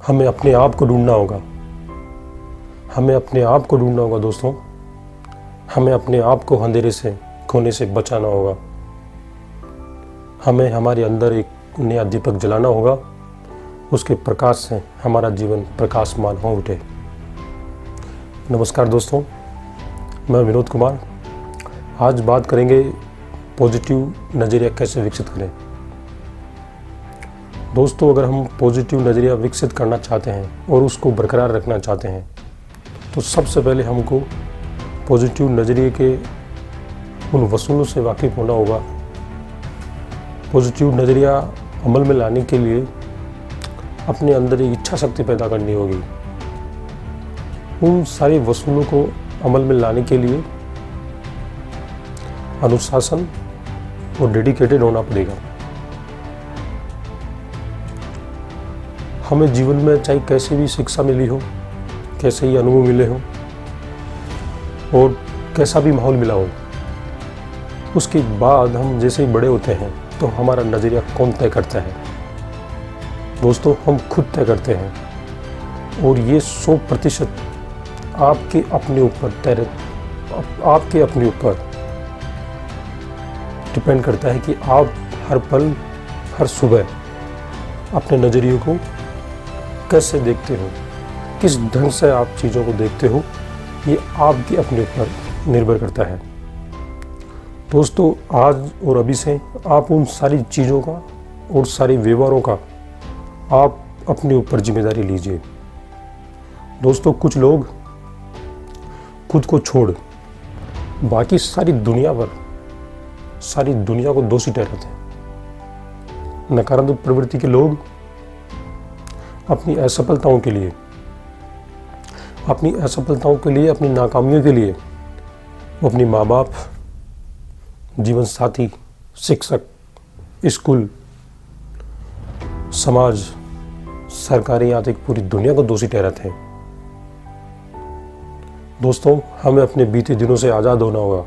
हमें अपने आप को ढूंढना होगा। हमें अपने आप को ढूंढना होगा दोस्तों। हमें अपने आप को अंधेरे से खोने से बचाना होगा। हमें हमारे अंदर एक नया दीपक जलाना होगा। उसके प्रकाश से हमारा जीवन प्रकाशमान हो उठे। नमस्कार दोस्तों, मैं विनोद कुमार। आज बात करेंगे पॉजिटिव नज़रिया कैसे विकसित करें। दोस्तों, अगर हम पॉजिटिव नज़रिया विकसित करना चाहते हैं और उसको बरकरार रखना चाहते हैं तो सबसे पहले हमको पॉजिटिव नज़रिए के उन वसूलों से वाकिफ़ होना होगा। पॉजिटिव नज़रिया अमल में लाने के लिए अपने अंदर एक इच्छा शक्ति पैदा करनी होगी। उन सारे वसूलों को अमल में लाने के लिए अनुशासन और डेडिकेटेड होना पड़ेगा। हमें जीवन में चाहे कैसी भी शिक्षा मिली हो, कैसे ही अनुभव मिले हो और कैसा भी माहौल मिला हो, उसके बाद हम जैसे ही बड़े होते हैं तो हमारा नज़रिया कौन तय करता है? दोस्तों, हम खुद तय करते हैं। और ये 100% आपके अपने ऊपर डिपेंड करता है कि आप हर पल हर सुबह अपने नज़रिए को कैसे देखते हो, किस ढंग से आप चीज़ों को देखते हो, ये आपके अपने ऊपर निर्भर करता है। दोस्तों, आज और अभी से आप उन सारी चीज़ों का और सारे व्यवहारों का आप अपने ऊपर जिम्मेदारी लीजिए। दोस्तों, कुछ लोग खुद को छोड़ बाकी सारी दुनिया को दोषी ठहराते हैं। नकारात्मक प्रवृत्ति के लोग अपनी असफलताओं के लिए, अपनी नाकामियों के लिए वो अपनी माँ बाप, जीवन साथी, शिक्षक, स्कूल, समाज, सरकारी यहाँ तक पूरी दुनिया को दोषी ठहराते हैं। दोस्तों, हमें अपने बीते दिनों से आज़ाद होना होगा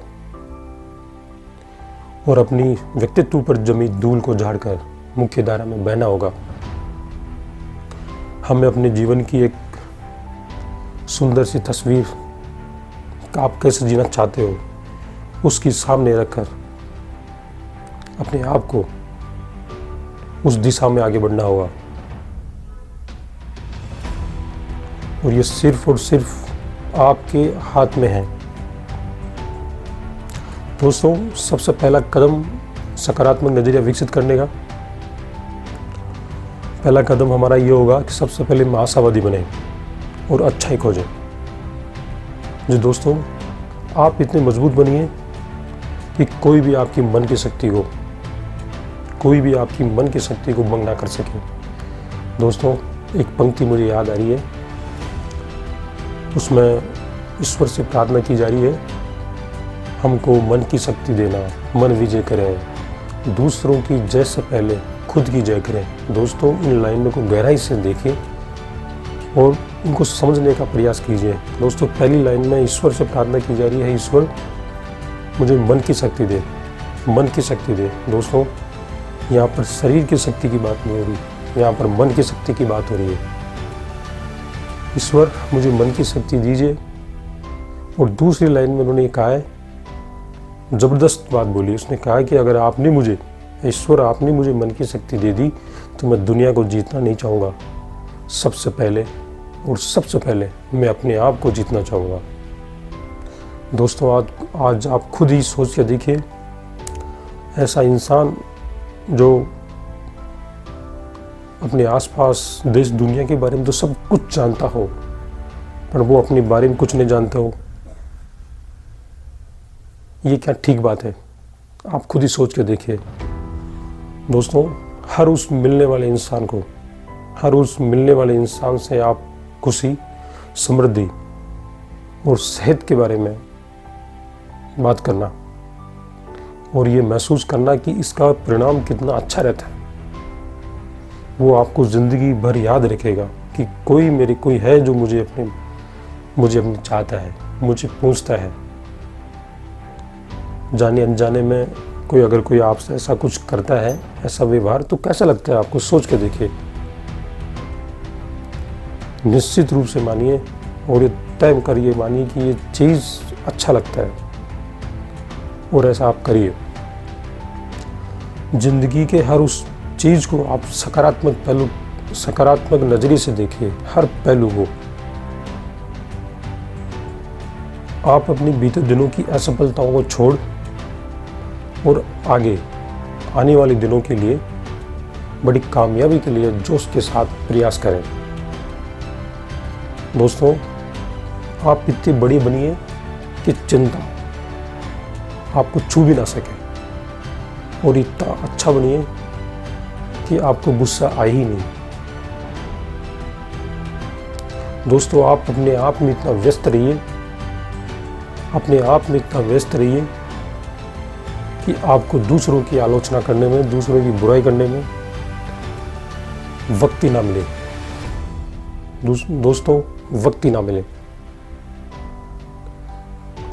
और अपनी व्यक्तित्व पर जमी धूल को झाड़कर मुख्य धारा में बहना होगा। हमें अपने जीवन की एक सुंदर सी तस्वीर आप कैसे जीना चाहते हो उसकी सामने रखकर अपने आप को उस दिशा में आगे बढ़ना होगा। और ये सिर्फ और सिर्फ आपके हाथ में है। दोस्तों, सबसे पहला कदम सकारात्मक नज़रिया विकसित करने का पहला कदम हमारा ये होगा कि सबसे पहले हम आशावादी बने और अच्छाई खोजें। जो दोस्तों, आप इतने मजबूत बनिए कि कोई भी आपकी मन की शक्ति को भंग ना कर सके। दोस्तों, एक पंक्ति मुझे याद आ रही है, उसमें ईश्वर से प्रार्थना की जा रही है, हमको मन की शक्ति देना, मन विजय करें, दूसरों की जय से पहले खुद की जय करें। दोस्तों, इन लाइनों को गहराई से देखिए और उनको समझने का प्रयास कीजिए। दोस्तों, पहली लाइन में ईश्वर से प्रार्थना की जा रही है, ईश्वर मुझे मन की शक्ति दे। दोस्तों, यहाँ पर शरीर की शक्ति की बात नहीं हो रही, यहाँ पर मन की शक्ति की बात हो रही है। ईश्वर मुझे मन की शक्ति दीजिए। और दूसरी लाइन में उन्होंने कहा है, ज़बरदस्त बात बोली, उसने कहा कि अगर आपने मुझे मन की शक्ति दे दी तो मैं दुनिया को जीतना नहीं चाहूँगा। सबसे पहले मैं अपने आप को जीतना चाहूँगा। दोस्तों, आज आप खुद ही सोच के देखिए, ऐसा इंसान जो अपने आसपास देश दुनिया के बारे में तो सब कुछ जानता हो पर वो अपने बारे में कुछ नहीं जानता हो, ये क्या ठीक बात है? आप खुद ही सोच के देखिए। दोस्तों, हर उस मिलने वाले इंसान से आप खुशी, समृद्धि और सेहत के बारे में बात करना और ये महसूस करना कि इसका परिणाम कितना अच्छा रहता है, वो आपको ज़िंदगी भर याद रखेगा कि कोई है जो मुझे अपनी चाहता है, मुझे पूछता है। जाने अनजाने में अगर कोई आपसे ऐसा कुछ करता है, ऐसा व्यवहार, तो कैसा लगता है आपको? सोच के देखिए। निश्चित रूप से मानिए और ये तय करिए, मानिए कि ये चीज़ अच्छा लगता है और ऐसा आप करिए। ज़िंदगी के हर उस चीज़ को आप सकारात्मक नज़रिए से देखिए, हर पहलू को। आप अपनी बीते दिनों की असफलताओं को छोड़ और आगे आने वाले दिनों के लिए, बड़ी कामयाबी के लिए जोश के साथ प्रयास करें। दोस्तों, आप इतनी बड़ी बनिए कि चिंता आपको छू भी ना सके, और इतना अच्छा बनिए कि आपको गुस्सा आए ही नहीं। दोस्तों, आप अपने आप में इतना व्यस्त रहिए, कि आपको दूसरों की आलोचना करने में, दूसरों की बुराई करने में वक्त ही ना मिले। दोस्तों, वक्त ही ना मिले।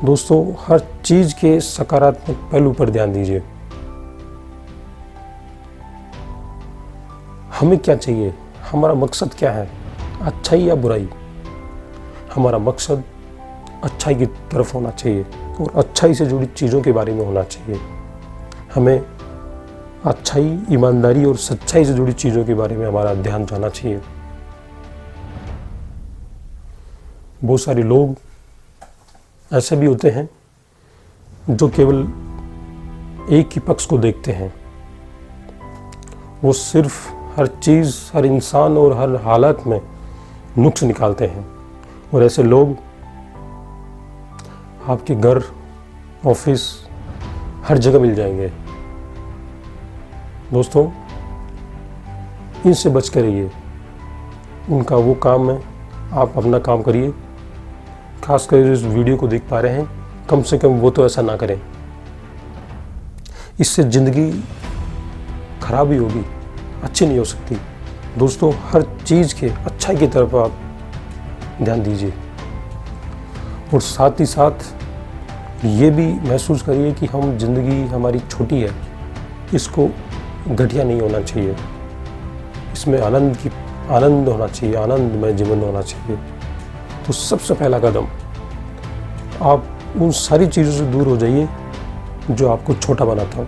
दोस्तों, हर चीज़ के सकारात्मक पहलू पर ध्यान दीजिए। हमें क्या चाहिए, हमारा मकसद क्या है, अच्छाई या बुराई? हमारा मकसद अच्छाई की तरफ होना चाहिए और अच्छाई से जुड़ी चीज़ों के बारे में होना चाहिए। हमें अच्छाई, ईमानदारी और सच्चाई से जुड़ी चीज़ों के बारे में हमारा ध्यान जाना चाहिए। बहुत सारे लोग ऐसे भी होते हैं जो केवल एक ही पक्ष को देखते हैं। वो सिर्फ हर चीज़, हर इंसान और हर हालत में नुक्स निकालते हैं, और ऐसे लोग आपके घर, ऑफिस, हर जगह मिल जाएंगे। दोस्तों, इनसे बच कर रहिए। उनका वो काम है, आप अपना काम करिए। खासकर इस वीडियो को देख पा रहे हैं, कम से कम वो तो ऐसा ना करें। इससे ज़िंदगी खराब ही होगी, अच्छी नहीं हो सकती। दोस्तों, हर चीज़ के अच्छाई की तरफ आप ध्यान दीजिए, और साथ ही साथ ये भी महसूस करिए कि हम ज़िंदगी हमारी छोटी है, इसको घटिया नहीं होना चाहिए। इसमें आनंद होना चाहिए, आनंदमय जीवन होना चाहिए। तो सबसे पहला कदम, आप उन सारी चीज़ों से दूर हो जाइए जो आपको छोटा बनाता हो।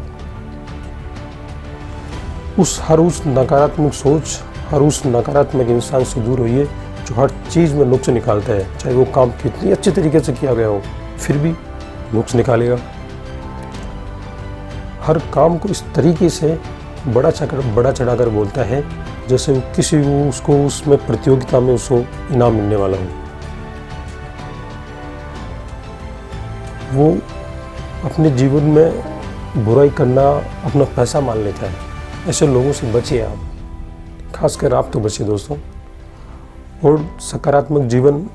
हर उस नकारात्मक सोच, हर उस नकारात्मक इंसान से दूर होइए जो हर चीज़ में नुक्स निकालता है। चाहे वो काम कितनी अच्छी तरीके से किया गया हो, फिर भी नुक्स निकालेगा। हर काम को इस तरीके से बड़ा चढ़ाकर बोलता है जैसे वो किसी को उसको उसमें प्रतियोगिता में उसको इनाम मिलने वाला हो। वो अपने जीवन में बुराई करना अपना पैसा मान लेता है। ऐसे लोगों से बचिए आप, खासकर आप तो बचिए दोस्तों। और सकारात्मक जीवन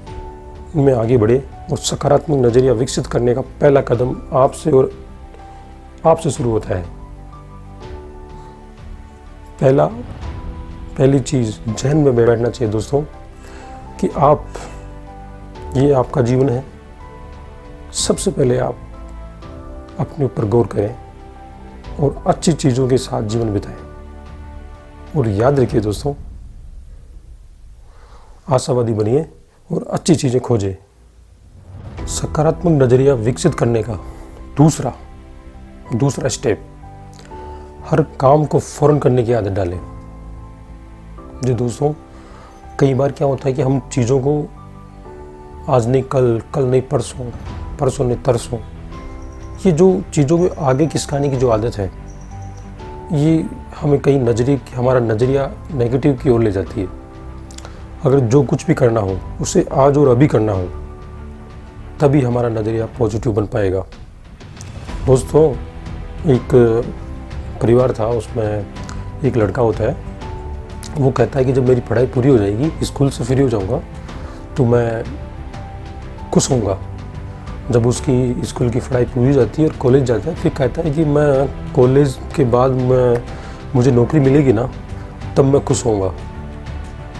में आगे बढ़े, और सकारात्मक नज़रिया विकसित करने का पहला कदम आपसे शुरू होता है। पहली चीज़ जहन में बैठना चाहिए दोस्तों कि ये आपका जीवन है। सबसे पहले आप अपने ऊपर गौर करें और अच्छी चीज़ों के साथ जीवन बिताएं। और याद रखिए दोस्तों, आशावादी बनिए और अच्छी चीज़ें खोजें। सकारात्मक नज़रिया विकसित करने का दूसरा स्टेप, हर काम को फ़ौरन करने की आदत डालें। जी दोस्तों, कई बार क्या होता है कि हम चीज़ों को आज नहीं कल, कल नहीं परसों, परसों नहीं तरसों, ये जो चीज़ों को आगे खिसकाने की जो आदत है, ये हमें हमारा नज़रिया नेगेटिव की ओर ले जाती है। अगर जो कुछ भी करना हो उसे आज और अभी करना हो, तभी हमारा नज़रिया पॉजिटिव बन पाएगा। दोस्तों, एक परिवार था, उसमें एक लड़का होता है। वो कहता है कि जब मेरी पढ़ाई पूरी हो जाएगी, स्कूल से फ्री हो जाऊंगा, तो मैं खुश होऊंगा। जब उसकी स्कूल की पढ़ाई पूरी हो जाती है और कॉलेज जाता है, फिर कहता है कि मैं कॉलेज के बाद मुझे नौकरी मिलेगी ना, तब मैं खुश होऊंगा,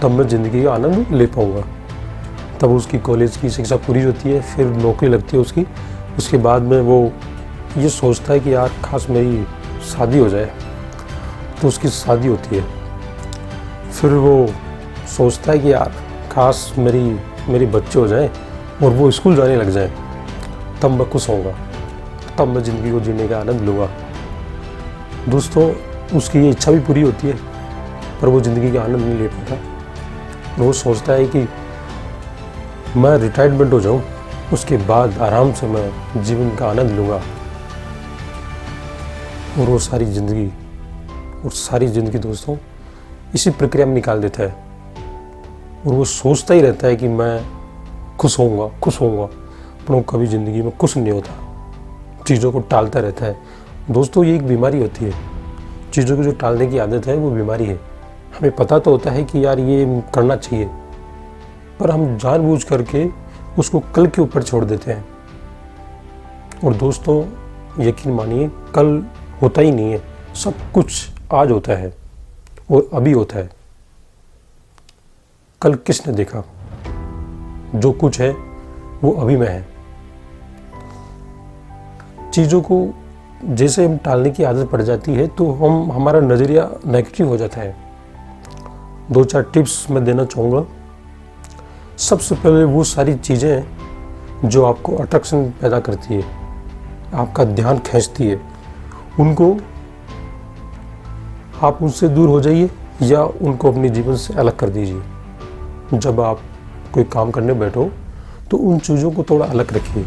तब मैं ज़िंदगी का आनंद ले पाऊंगा। तब उसकी कॉलेज की शिक्षा पूरी होती है, फिर नौकरी लगती है उसकी। उसके बाद में वो ये सोचता है कि यार खास मेरी शादी हो जाए, तो उसकी शादी होती है। फिर वो सोचता है कि यार काश मेरी बच्चे हो जाएं और वो स्कूल जाने लग जाएं, तब मैं खुश होऊंगा, तब मैं ज़िंदगी को जीने का आनंद लूँगा। दोस्तों, उसकी ये इच्छा भी पूरी होती है, पर वो ज़िंदगी का आनंद नहीं ले पाता। वो सोचता है कि मैं रिटायरमेंट हो जाऊँ, उसके बाद आराम से मैं जीवन का आनंद लूँगा। और वो सारी ज़िंदगी दोस्तों इसी प्रक्रिया में निकाल देता है। और वो सोचता ही रहता है कि मैं खुश होऊंगा, पर वो कभी ज़िंदगी में खुश नहीं होता, चीज़ों को टालता रहता है। दोस्तों, ये एक बीमारी होती है। चीज़ों को जो टालने की आदत है वो बीमारी है। हमें पता तो होता है कि यार ये करना चाहिए, पर हम जानबूझ करके उसको कल के ऊपर छोड़ देते हैं। और दोस्तों, यकीन मानिए, कल होता ही नहीं है, सब कुछ आज होता है और अभी होता है। कल किसने देखा? जो कुछ है वो अभी में है। चीज़ों को जैसे हम टालने की आदत पड़ जाती है तो हमारा नज़रिया नेगेटिव हो जाता है। 2-4 टिप्स मैं देना चाहूँगा। सबसे पहले वो सारी चीज़ें जो आपको अट्रैक्शन पैदा करती है, आपका ध्यान खींचती है, उनको आप उनसे दूर हो जाइए या उनको अपने जीवन से अलग कर दीजिए। जब आप कोई काम करने बैठो तो उन चीज़ों को थोड़ा अलग रखिए।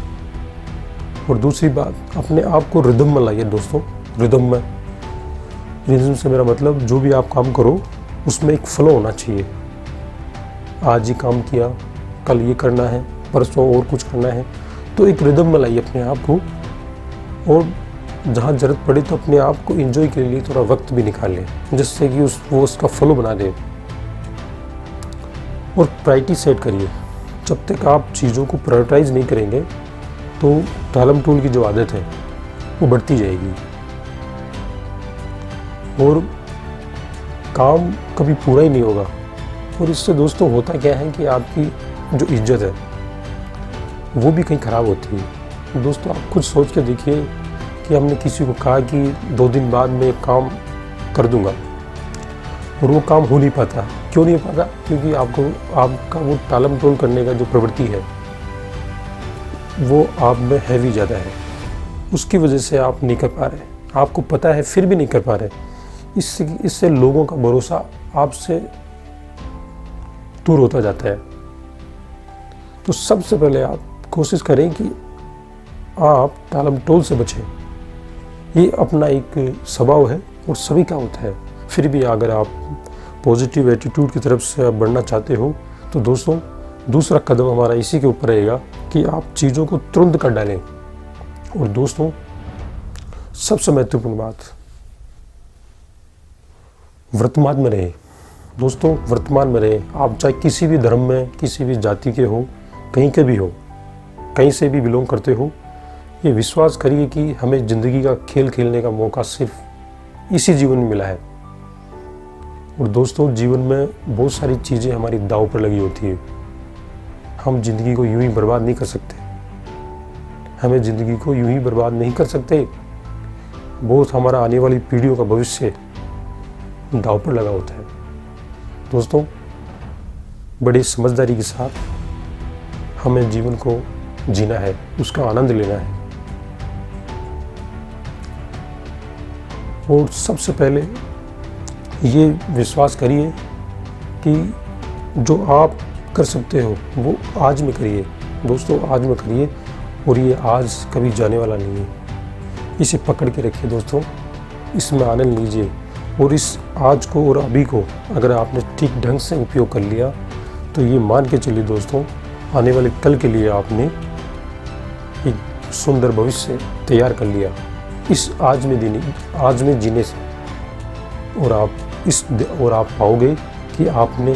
और दूसरी बात, अपने आप को रिदम में लाइए दोस्तों। रिदम से मेरा मतलब, जो भी आप काम करो उसमें एक फ्लो होना चाहिए। आज ये काम किया, कल ये करना है, परसों और कुछ करना है, तो एक रिदम में लाइए अपने आप को। और जहाँ ज़रूरत पड़े तो अपने आप को एंजॉय के लिए थोड़ा वक्त भी निकाल लें, जिससे कि वो उसका फ्लो बना दे। और प्रायोरिटी सेट करिए। जब तक आप चीज़ों को प्रायोरिटाइज नहीं करेंगे तो टालम टूल की जो आदत है वो बढ़ती जाएगी और काम कभी पूरा ही नहीं होगा। और इससे दोस्तों होता क्या है कि आपकी जो इज्जत है वो भी कहीं ख़राब होती है। दोस्तों, आप खुद सोच के देखिए कि हमने किसी को कहा कि 2 दिन बाद मैं एक काम कर दूंगा और वो काम हो नहीं पाता। क्यों नहीं पाता? क्योंकि आपका वो टालम टोल करने का जो प्रवृत्ति है वो आप में हैवी ज़्यादा है। उसकी वजह से आप नहीं कर पा रहे, आपको पता है फिर भी नहीं कर पा रहे। इससे लोगों का भरोसा आपसे दूर होता जाता है। तो सबसे पहले आप कोशिश करें कि आप टालम टोल से बचें। ये अपना एक स्वभाव है और सभी का होता है। फिर भी अगर आप पॉजिटिव एटीट्यूड की तरफ से आप बढ़ना चाहते हो तो दोस्तों, दूसरा कदम हमारा इसी के ऊपर रहेगा कि आप चीज़ों को तुरंत कर डालें। और दोस्तों, सबसे महत्वपूर्ण बात, वर्तमान में रहे। दोस्तों, वर्तमान में रहे। आप चाहे किसी भी धर्म में, किसी भी जाति के हो, कहीं के भी हो, कहीं से भी बिलोंग करते हो, ये विश्वास करिए कि हमें ज़िंदगी का खेल खेलने का मौका सिर्फ इसी जीवन में मिला है। और दोस्तों, जीवन में बहुत सारी चीज़ें हमारी दांव पर लगी होती है। हम ज़िंदगी को यूं ही बर्बाद नहीं कर सकते। हमें ज़िंदगी को यूं ही बर्बाद नहीं कर सकते। बहुत हमारा आने वाली पीढ़ियों का भविष्य दांव पर लगा होता है। दोस्तों, बड़ी समझदारी के साथ हमें जीवन को जीना है, उसका आनंद लेना है। और सबसे पहले ये विश्वास करिए कि जो आप कर सकते हो वो आज में करिए। दोस्तों, आज में करिए और ये आज कभी जाने वाला नहीं है। इसे पकड़ के रखिए दोस्तों, इसमें आनंद लीजिए। और इस आज को और अभी को अगर आपने ठीक ढंग से उपयोग कर लिया तो ये मान के चलिए दोस्तों, आने वाले कल के लिए आपने एक सुंदर भविष्य तैयार कर लिया इस आज में जीने से। और आप पाओगे कि आपने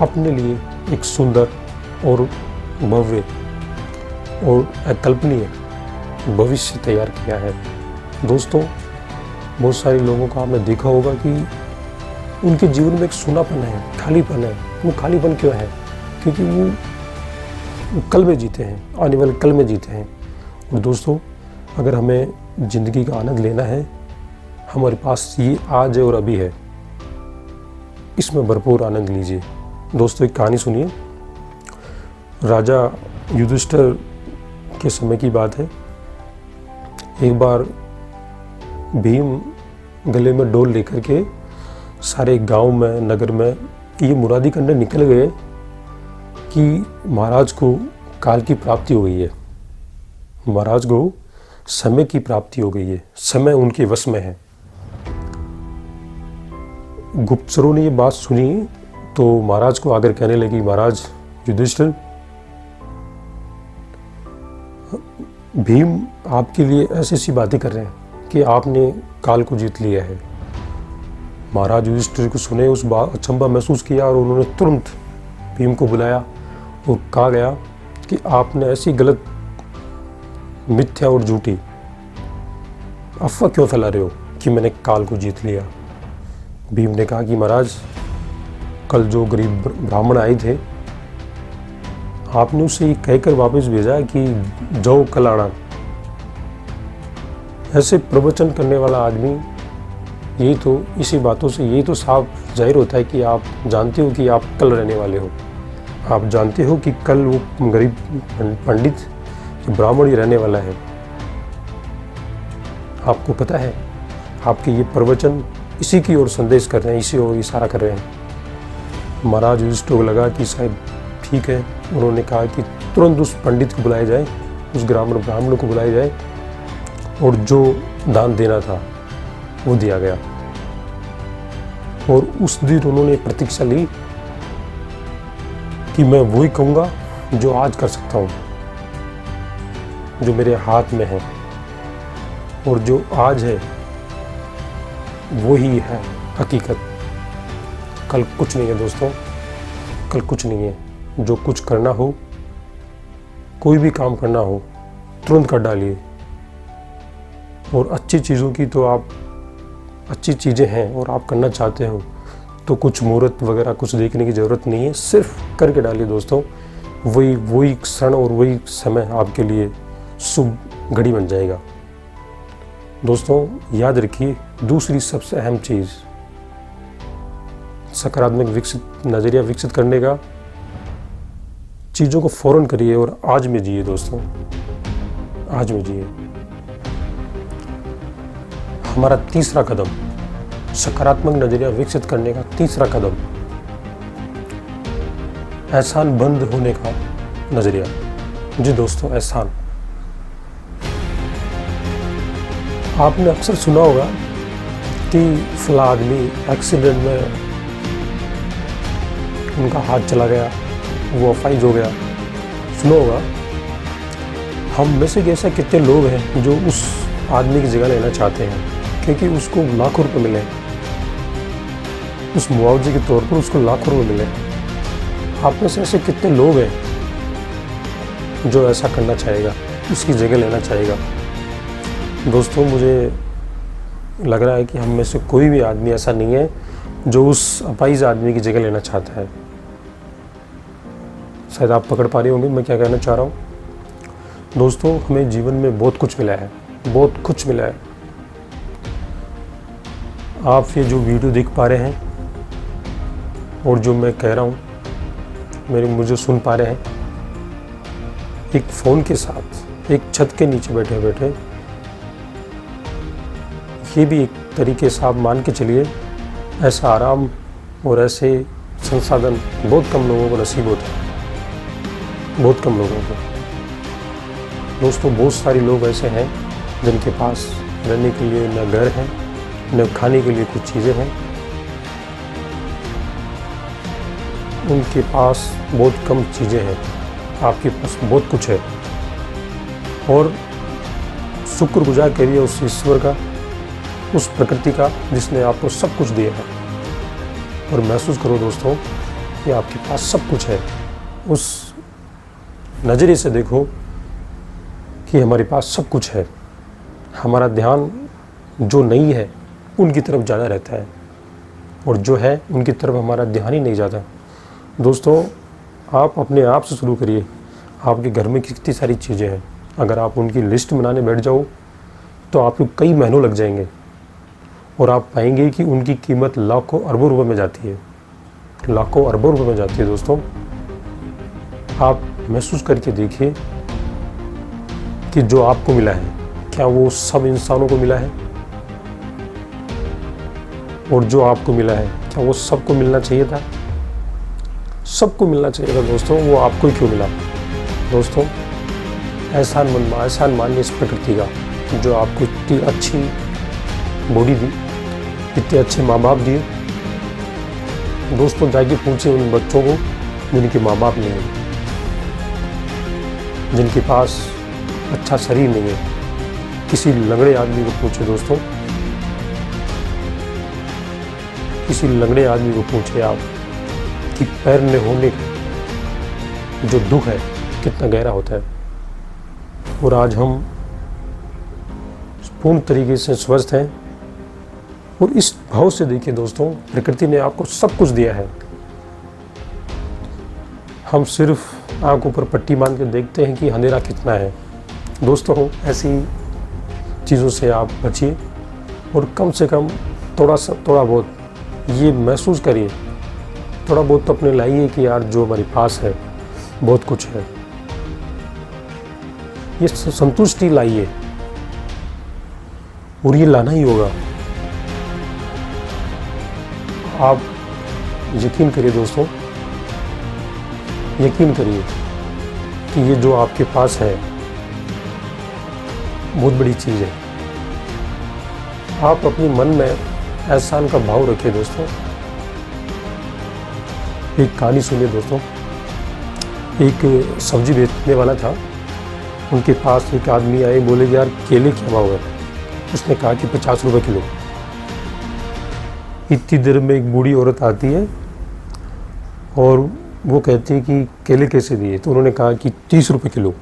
अपने लिए एक सुंदर और भव्य और अकल्पनीय भविष्य तैयार किया है। दोस्तों, बहुत सारे लोगों को आपने देखा होगा कि उनके जीवन में एक सूनापन है, खालीपन है। वो खालीपन क्यों है? क्योंकि वो कल में जीते हैं, आने वाले कल में जीते हैं। और दोस्तों, अगर हमें ज़िंदगी का आनंद लेना है, हमारे पास ये आज है और अभी है, इसमें भरपूर आनंद लीजिए। दोस्तों एक कहानी सुनिए। राजा युधिष्ठिर के समय की बात है। एक बार भीम गले में डोल लेकर के सारे गांव में, नगर में ये मुरादी करने निकल गए कि महाराज को काल की प्राप्ति हो गई है, महाराज को समय की प्राप्ति हो गई है, समय उनके वश में है। गुप्तचरों ने ये बात सुनी तो महाराज को आकर कहने लगी, महाराज युधिष्ठिर, भीम आपके लिए ऐसी ऐसी बातें कर रहे हैं कि आपने काल को जीत लिया है। महाराज युधिष्ठिर को सुने उस बात अचंभा महसूस किया और उन्होंने तुरंत भीम को बुलाया और कहा गया कि आपने ऐसी गलत, मिथ्या और झूठी अफवाह क्यों फैला रहे हो कि मैंने काल को जीत लिया। भीम ने कहा कि महाराज, कल जो गरीब ब्राह्मण आए थे, आपने उसे कहकर वापस भेजा कि जाओ कल आना। ऐसे प्रवचन करने वाला आदमी, यही तो, इसी बातों से यही तो साफ जाहिर होता है कि आप जानते हो कि आप कल रहने वाले हो। आप जानते हो कि कल वो गरीब पंडित ब्राह्मण ही रहने वाला है। आपको पता है आपके ये प्रवचन इसी की ओर संदेश कर रहे हैं, इसी ओर इशारा कर रहे हैं। महाराज युधिष्ठिर को लगा कि शायद ठीक है। उन्होंने कहा कि तुरंत उस पंडित को बुलाया जाए, उस ब्राह्मण को बुलाया जाए और जो दान देना था वो दिया गया। और उस दिन उन्होंने प्रतीक्षा ली कि मैं वही कहूँगा जो आज कर सकता हूँ, जो मेरे हाथ में है, और जो आज है वो ही है हकीकत। कल कुछ नहीं है दोस्तों, कल कुछ नहीं है। जो कुछ करना हो, कोई भी काम करना हो, तुरंत कर डालिए। और अच्छी चीज़ों की तो आप, अच्छी चीज़ें हैं और आप करना चाहते हो तो कुछ मुहूर्त वगैरह कुछ देखने की ज़रूरत नहीं है, सिर्फ करके डालिए दोस्तों। वही क्षण और वही समय आपके लिए शुभ घड़ी बन जाएगा। दोस्तों याद रखिए, दूसरी सबसे अहम चीज़ सकारात्मक नज़रिया विकसित करने का, चीज़ों को फौरन करिए और आज में जिए दोस्तों, आज में जिए। हमारा तीसरा कदम, सकारात्मक नज़रिया विकसित करने का तीसरा कदम, एहसान बंद होने का नज़रिया। जी दोस्तों, एहसान। आपने अक्सर सुना होगा कि फला आदमी एक्सीडेंट में उनका हाथ चला गया, वो अपाहिज हो गया, सुना होगा। हम में से ऐसा कितने लोग हैं जो उस आदमी की जगह लेना चाहते हैं, क्योंकि उसको लाखों रुपए मिले, उस मुआवजे के तौर पर उसको लाखों रुपए मिले। आप में से ऐसे कितने लोग हैं जो ऐसा करना चाहेगा, उसकी जगह लेना चाहेगा। दोस्तों मुझे लग रहा है कि हम में से कोई भी आदमी ऐसा नहीं है जो उस अपाहिज आदमी की जगह लेना चाहता है। शायद आप पकड़ पा रहे होंगे मैं क्या कहना चाह रहा हूँ। दोस्तों हमें जीवन में बहुत कुछ मिला है, बहुत कुछ मिला है। आप ये जो वीडियो देख पा रहे हैं और जो मैं कह रहा हूँ, मुझे सुन पा रहे हैं, एक फ़ोन के साथ एक छत के नीचे बैठे बैठे, ये भी एक तरीके से आप मान के चलिए, ऐसा आराम और ऐसे संसाधन बहुत कम लोगों को नसीब होता है, बहुत कम लोगों को। दोस्तों बहुत सारे लोग ऐसे हैं जिनके पास रहने के लिए न घर है, न खाने के लिए कुछ चीज़ें हैं, उनके पास बहुत कम चीज़ें हैं, आपके पास बहुत कुछ है। और शुक्रगुजार करिए उस ईश्वर का, उस प्रकृति का जिसने आपको सब कुछ दिया है, और महसूस करो दोस्तों कि आपके पास सब कुछ है। उस नज़रिए से देखो कि हमारे पास सब कुछ है। हमारा ध्यान जो नहीं है उनकी तरफ ज़्यादा रहता है, और जो है उनकी तरफ हमारा ध्यान ही नहीं जाता। दोस्तों आप अपने आप से शुरू करिए। आपके घर में कितनी सारी चीज़ें हैं, अगर आप उनकी लिस्ट बनाने बैठ जाओ तो आपको कई महीनों लग जाएंगे, और आप पाएंगे कि उनकी कीमत लाखों अरबों रुपए में जाती है। लाखों अरबों रुपए में जाती है दोस्तों। आप महसूस करके देखिए कि जो आपको मिला है क्या वो सब इंसानों को मिला है, और जो आपको मिला है क्या वो सबको मिलना चाहिए था? सबको मिलना चाहिए था दोस्तों, वो आपको ही क्यों मिला? दोस्तों एहसान मानिए इस प्रकृति का जो आपको इतनी अच्छी बॉडी दी, इतने अच्छे माँ बाप दिए। दोस्तों जाके पूछिए उन बच्चों को जिनके माँ बाप नहीं है, जिनके पास अच्छा शरीर नहीं है। किसी लंगड़े आदमी को पूछे दोस्तों, किसी लंगड़े आदमी को पूछे आप कि पैर न होने का जो दुख है कितना गहरा होता है। और आज हम पूर्ण तरीके से स्वस्थ हैं। और इस भाव से देखिए दोस्तों, प्रकृति ने आपको सब कुछ दिया है। हम सिर्फ आंखों पर पट्टी बांध के देखते हैं कि अंधेरा कितना है। दोस्तों ऐसी चीज़ों से आप बचिए और कम से कम थोड़ा बहुत ये महसूस करिए, थोड़ा बहुत तो अपने लाइए कि यार जो हमारे पास है बहुत कुछ है। ये संतुष्टि लाइए और ये लाना ही होगा। आप यकीन करिए दोस्तों, यकीन करिए कि ये जो आपके पास है बहुत बड़ी चीज़ है। आप अपने मन में एहसान का भाव रखिए दोस्तों। एक कहानी सुनिए दोस्तों। एक सब्जी बेचने वाला था, उनके पास एक आदमी आए, बोले यार केले क्या भाव है? उसने कहा कि 50 रुपये किलो। इतनी देर में एक बूढ़ी औरत आती है और वो कहती है कि केले कैसे दिए? तो उन्होंने कहा कि 30 रुपये किलो।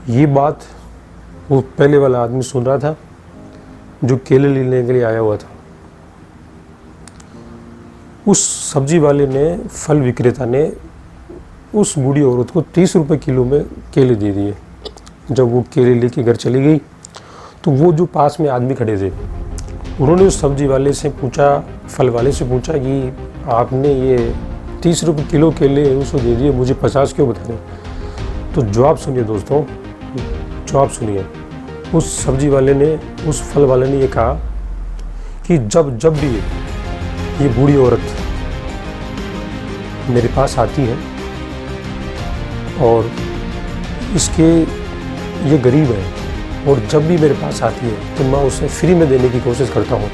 ये बात वो पहले वाला आदमी सुन रहा था जो केले लेने के लिए आया हुआ था। उस सब्जी वाले ने, फल विक्रेता ने उस बूढ़ी औरत को 30 रुपये किलो में केले दे दिए। जब वो केले लेके घर चली गई तो वो जो पास में आदमी खड़े थे उन्होंने उस सब्जी वाले से पूछा, फल वाले से पूछा कि आपने ये 30 रुपये किलो केले उसको दे दिए, मुझे 50 क्यों बता रहे? तो जवाब सुनिए दोस्तों, जवाब सुनिए। उस सब्जी वाले ने, उस फल वाले ने ये कहा कि जब भी ये बूढ़ी औरत मेरे पास आती है और इसके ये गरीब है और जब भी मेरे पास आती है तो मैं उसे फ्री में देने की कोशिश करता हूँ,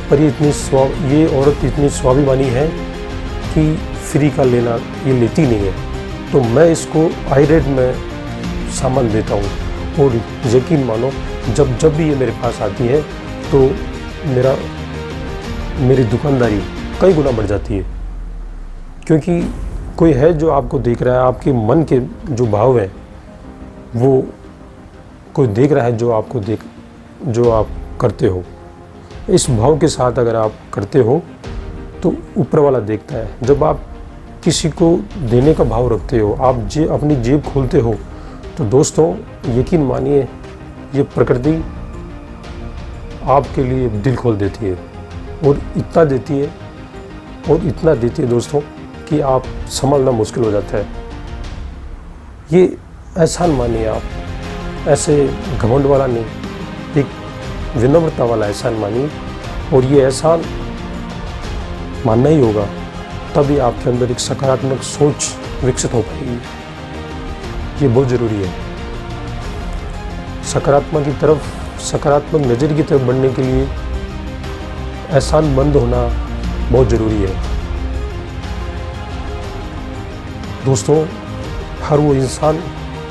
पर ये औरत इतनी स्वाभिमानी है कि फ्री का लेना ये लेती नहीं है। तो मैं इसको हाई रेट में सामान देता हूँ और यकीन मानो जब भी ये मेरे पास आती है तो मेरी दुकानदारी कई गुना बढ़ जाती है। क्योंकि कोई है जो आपको देख रहा है, आपके मन के जो भाव है वो कोई देख रहा है, जो आप करते हो। इस भाव के साथ अगर आप करते हो तो ऊपर वाला देखता है। जब आप किसी को देने का भाव रखते हो, आप अपनी जेब खोलते हो, तो दोस्तों यकीन मानिए ये प्रकृति आपके लिए दिल खोल देती है और इतना देती है और इतना देती है दोस्तों कि आप संभालना मुश्किल हो जाता है। ये एहसान मानिए आप, ऐसे घमंड वाला नहीं, एक विनम्रता वाला एहसान मानिए। और ये एहसान मानना ही होगा, तभी आपके अंदर एक सकारात्मक सोच विकसित हो पाएगी। ये बहुत ज़रूरी है। सकारात्मक नज़र की तरफ बढ़ने के लिए एहसानमंद होना बहुत ज़रूरी है। दोस्तों हर वो इंसान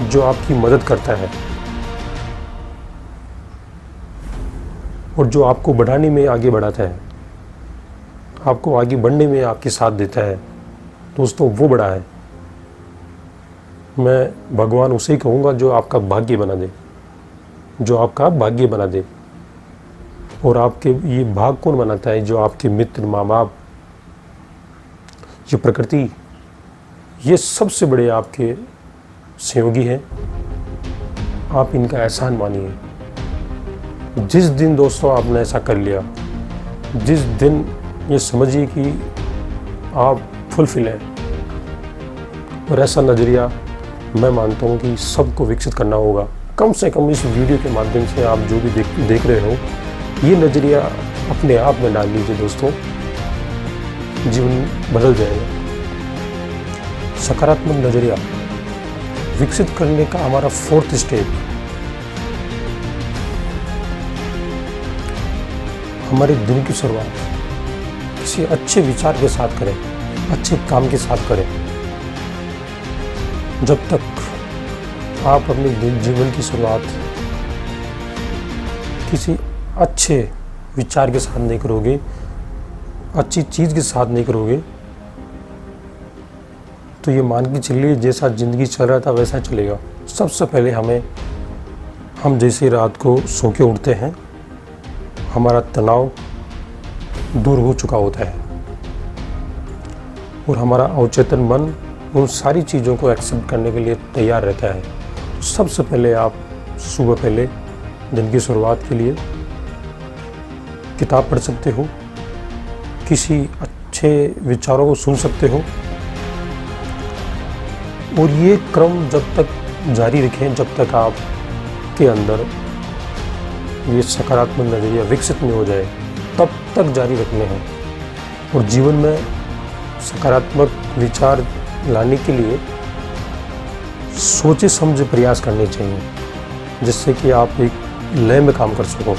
जो आपकी मदद करता है और जो आपको बढ़ाने में आगे बढ़ाता है, आपको आगे बढ़ने में आपके साथ देता है, दोस्तों वो बड़ा है। मैं भगवान उसे ही कहूँगा जो आपका भाग्य बना दे, जो आपका भाग्य बना दे। और आपके ये भाग कौन बनाता है? जो आपके मित्र, माँ बाप, ये प्रकृति, ये सबसे बड़े आपके सहयोगी हैं। आप इनका एहसान मानिए। जिस दिन दोस्तों आपने ऐसा कर लिया, जिस दिन ये समझिए कि आप फुलफिल हैं। और ऐसा नज़रिया मैं मानता हूँ कि सबको विकसित करना होगा। कम से कम इस वीडियो के माध्यम से आप जो भी देख रहे हो, ये नज़रिया अपने आप में डाल लीजिए दोस्तों, जीवन बदल जाएगा। सकारात्मक नज़रिया विकसित करने का हमारा 4th स्टेप, हमारे दिन की शुरुआत किसी अच्छे विचार के साथ करें, अच्छे काम के साथ करें। जब तक आप अपने जीवन की शुरुआत किसी अच्छे विचार के साथ नहीं करोगे, अच्छी चीज़ के साथ नहीं करोगे, तो ये मान के चलिए जैसा ज़िंदगी चल रहा था वैसा चलेगा। सबसे पहले हम जैसे रात को सो के उठते हैं, हमारा तनाव दूर हो चुका होता है और हमारा अवचेतन मन उन सारी चीज़ों को एक्सेप्ट करने के लिए तैयार रहता है। सबसे पहले आप सुबह पहले दिन की शुरुआत के लिए किताब पढ़ सकते हो, किसी अच्छे विचारों को सुन सकते हो, और ये क्रम जब तक जारी रखें, जब तक आप के अंदर ये सकारात्मक नज़रिया विकसित नहीं हो जाए, तब तक जारी रखने हैं। और जीवन में सकारात्मक विचार लाने के लिए सोचे समझे प्रयास करने चाहिए, जिससे कि आप एक लय में काम कर सको।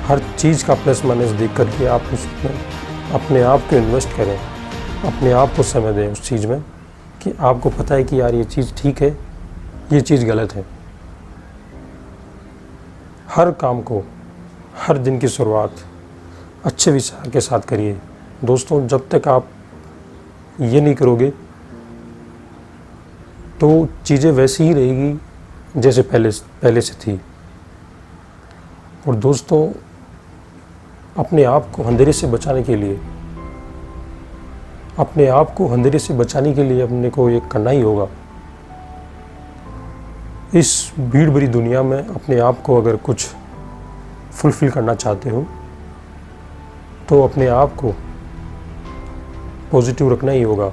हर चीज़ का प्लस माइनस देख करके आप उसमें अपने आप को इन्वेस्ट करें, अपने आप को समय दें उस चीज़ में कि आपको पता है कि यार ये चीज़ ठीक है, ये चीज़ गलत है। हर काम को, हर दिन की शुरुआत अच्छे विचार के साथ करिए दोस्तों। जब तक आप ये नहीं करोगे तो चीज़ें वैसी ही रहेगी जैसे पहले से थी। और दोस्तों, अपने आप को अंधेरे से बचाने के लिए, अपने को ये करना ही होगा। इस भीड़ भरी दुनिया में अपने आप को अगर कुछ फुलफिल करना चाहते हो तो अपने आप को पॉजिटिव रखना ही होगा।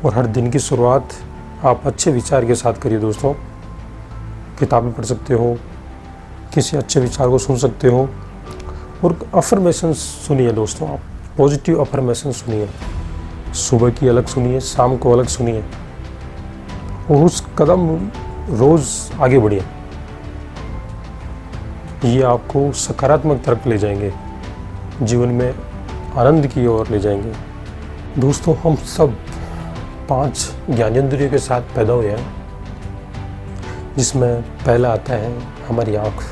और हर दिन की शुरुआत आप अच्छे विचार के साथ करिए दोस्तों। किताबें पढ़ सकते हो, किसी अच्छे विचार को सुन सकते हो, और अफर्मेशन सुनिए दोस्तों। आप पॉजिटिव अफर्मेशन सुनिए, सुबह की अलग सुनिए, शाम को अलग सुनिए, और उस कदम रोज़ आगे बढ़िए। ये आपको सकारात्मक तरफ ले जाएंगे, जीवन में आनंद की ओर ले जाएंगे। दोस्तों, हम सब 5 ज्ञानेंद्रियों के साथ पैदा हुए हैं, जिसमें पहला आता है हमारी आँख।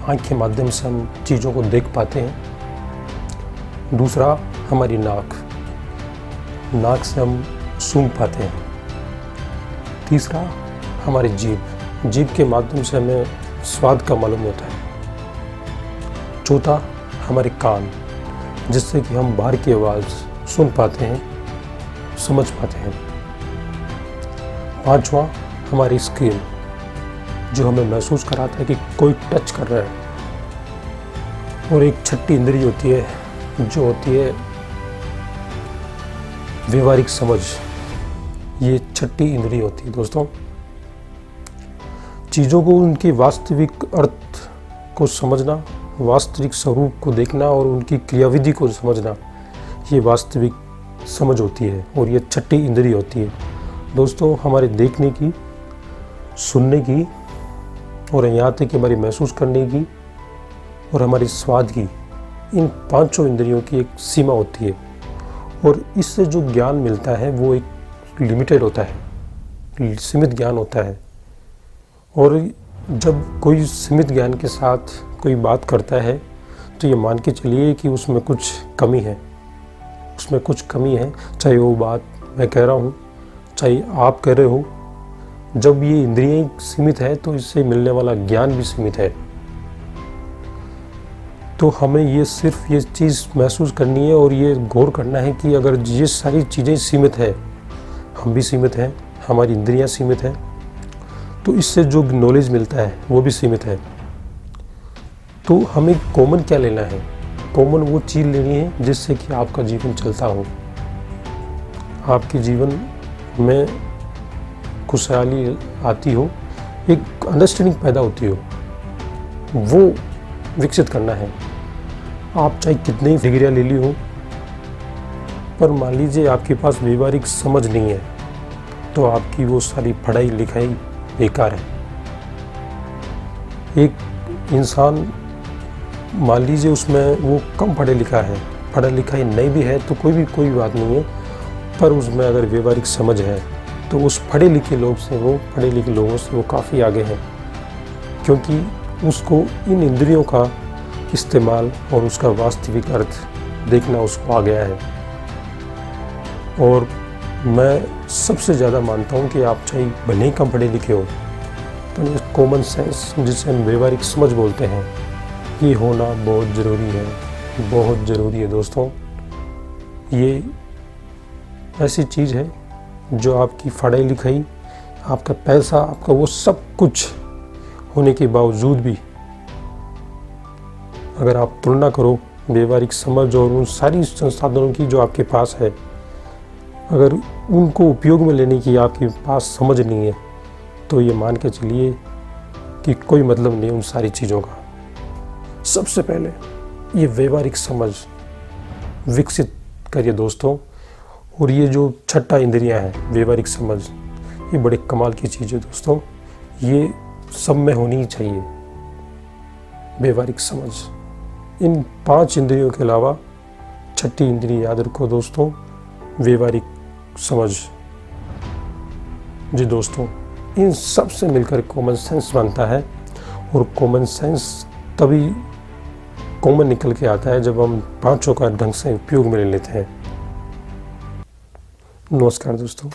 आँख के माध्यम से हम चीज़ों को देख पाते हैं। दूसरा हमारी नाक से हम सूंघ पाते हैं। तीसरा हमारी जीभ के माध्यम से हमें स्वाद का मालूम होता है। चौथा हमारे कान, जिससे कि हम बाहर की आवाज़ सुन पाते हैं, समझ पाते हैं। पांचवा हमारी स्किन, जो हमें महसूस कराता है कि कोई टच कर रहा है। और एक छठी इंद्रिय होती है, जो होती है व्यवहारिक समझ। ये छठी इंद्रिय होती है दोस्तों। चीज़ों को उनके वास्तविक अर्थ को समझना, वास्तविक स्वरूप को देखना और उनकी क्रियाविधि को समझना, ये वास्तविक समझ होती है और ये छठी इंद्रिय होती है दोस्तों। हमारे देखने की, सुनने की, और यहाँ तक कि हमारी महसूस करने की और हमारी स्वाद की, इन 5 इंद्रियों की एक सीमा होती है। और इससे जो ज्ञान मिलता है वो एक लिमिटेड होता है, सीमित ज्ञान होता है। और जब कोई सीमित ज्ञान के साथ कोई बात करता है तो ये मान के चलिए कि उसमें कुछ कमी है, चाहे वो बात मैं कह रहा हूँ, चाहे आप कह रहे हो। जब ये इंद्रियाँ सीमित है तो इससे मिलने वाला ज्ञान भी सीमित है। तो हमें ये सिर्फ ये चीज़ महसूस करनी है और ये गौर करना है कि अगर ये सारी चीज़ें सीमित है, हम भी सीमित हैं, हमारी इंद्रियाँ सीमित हैं, तो इससे जो नॉलेज मिलता है वो भी सीमित है। तो हमें कॉमन क्या लेना है? कॉमन वो चीज़ लेनी है जिससे कि आपका जीवन चलता हो, आपके जीवन में खुशहाली आती हो, एक अंडरस्टैंडिंग पैदा होती हो, वो विकसित करना है। आप चाहे कितनी डिग्रियाँ ले ली हो, पर मान लीजिए आपके पास व्यवहारिक समझ नहीं है तो आपकी वो सारी पढ़ाई लिखाई बेकार है। एक इंसान मान लीजिए उसमें वो कम पढ़ा लिखा है, पढ़ा लिखा नहीं भी है तो कोई बात नहीं है, पर उसमें अगर व्यवहारिक समझ है तो उस पढ़े लिखे लोगों से वो काफ़ी आगे है, क्योंकि उसको इन इंद्रियों का इस्तेमाल और उसका वास्तविक अर्थ देखना उसको आ गया है। और मैं सबसे ज़्यादा मानता हूँ कि आप चाहे भले ही कम पढ़े लिखे हो, तो कॉमन सेंस जिसे हम व्यवहारिक समझ बोलते हैं, ये होना बहुत ज़रूरी है, बहुत ज़रूरी है दोस्तों। ये ऐसी चीज़ है जो आपकी पढ़ाई लिखाई, आपका पैसा, आपका वो सब कुछ होने के बावजूद भी अगर आप तुलना करो व्यवहारिक समझ और उन सारी संसाधनों की जो आपके पास है, अगर उनको उपयोग में लेने की आपके पास समझ नहीं है तो ये मान के चलिए कि कोई मतलब नहीं उन सारी चीज़ों का। सबसे पहले ये व्यवहारिक समझ विकसित करिए दोस्तों। और ये जो छठा इंद्रियां हैं, व्यवहारिक समझ, ये बड़े कमाल की चीज़ है दोस्तों। ये सब में होनी ही चाहिए व्यवहारिक समझ। इन 5 इंद्रियों के अलावा छठी इंद्रिय याद रखो दोस्तों, व्यवहारिक समझ। जी दोस्तों, इन सब से मिलकर कॉमन सेंस बनता है, और कॉमन सेंस तभी कॉमन निकल के आता है जब हम 5 का ढंग से उपयोग में ले लेते हैं। नमस्कार दोस्तों।